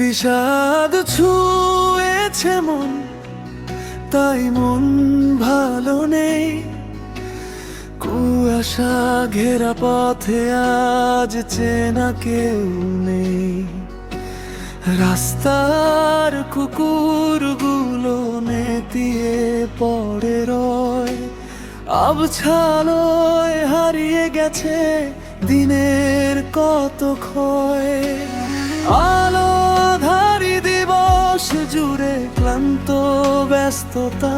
বিষাদ ছুঁয়েছে মন, তাই মন ভালো নেই। কুয়াশা ঘেরা পথে আজ চেনা কেউ নেই। রাস্তার কুকুরগুলো নেতিয়ে পড়ে রয়, আবছালোয় হারিয়ে গেছে দিনের কত ক্ষয়। আলো আধারি দিবস জুড়ে ক্লান্ত ব্যস্ততা,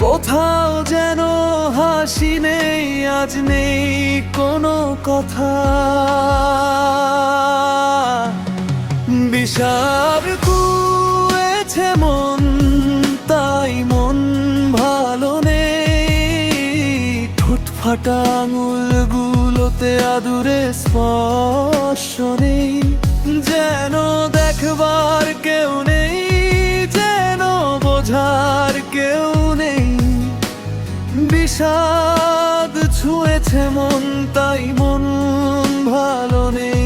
কোথাও যেন হাসি নেই, আজ নেই কোনো কথা। বিষাদ কুয়েছে মন, তাই মন ভালো নেই। ঠোঁট ফাটা আঙুলগুলোতে আদুরে স্পর্শ নেই, যেন দেখবার কেউ নেই, যেন বোঝার কেউ নেই। বিষাদ ছুঁয়েছে মন, তাই মন ভালো নেই।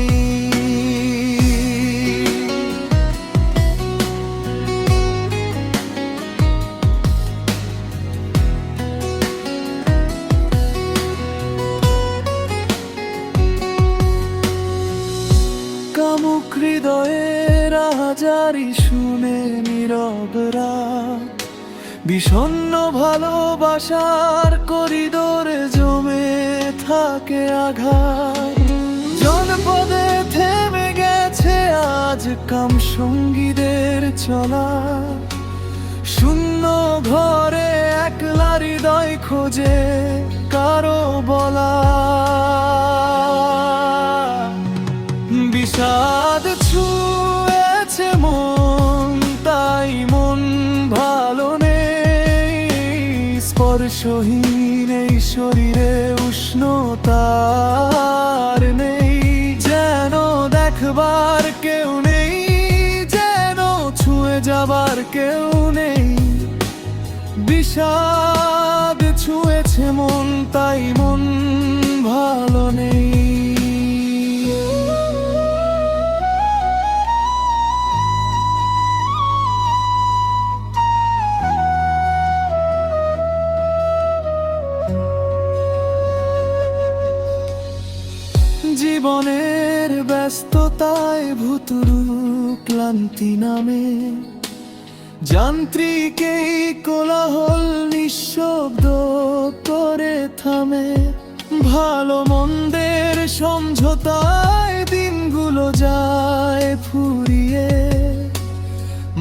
কামুক হৃদয়ের হাজারি শুনে নীরব রাত, বিষণ্ণ ভালোবাসার করিডোরে জমে থাকে আঘাত। জনপদে থেমে গেছে আজ কাম সঙ্গীদের চলা, শূন্য ঘরে একলা হৃদয় খোঁজে কারো বলা। বিষাদ ছুঁয়েছে মন, তাই মন ভালো নেই। স্পর্শহীন এই শরীরে উষ্ণতার নেই, যেন দেখবার কেউ নেই, যেন ছুঁয়ে যাবার কেউ নেই। বিষাদ ছুঁয়েছে মন, তাই মন ভালো নেই। জীবনের ব্যস্ততায় ভুতুড়ু ক্লান্তি নামে, যান্ত্রিক এই কোলাহল নিঃশব্দ করে থামে। ভালো মন্দের সমঝোতায় দিনগুলো যায় ফুরিয়ে,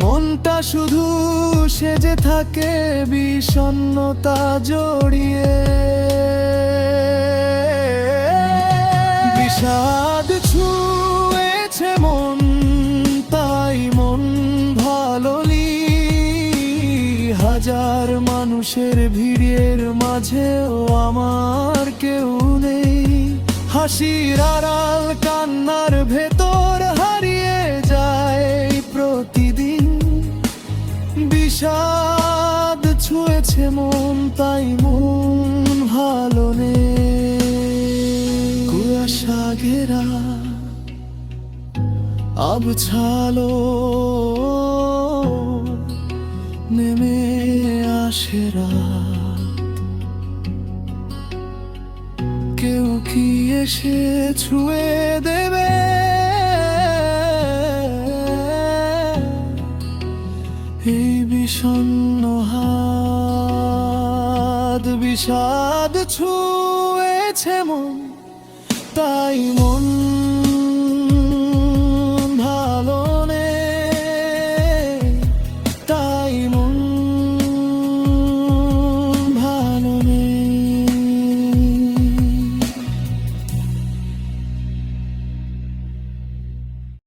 মনটা শুধু সেজে থাকে বিষণ্ণতা জড়িয়ে। বিষাদ ছুঁয়েছে মন, তাই মন ভালো নেই। হাজার মানুষের ভিড়ের মাঝেও আমার কেউ নেই। হাসির আড়াল কান্নার ভেতর হারিয়ে যায় প্রতিদিন। বিষাদ ছুঁয়েছে মন, তাই মন ভালো নেই। কুয়াশা ঘেরা আবছালো নেমে আসে রাত, কেউ কি এসে ছুঁয়ে দেবে এই বিষণ্ণ হাত। বিষাদ ছুঁয়েছে মন, তাই মন ভালো নেই, তাই মন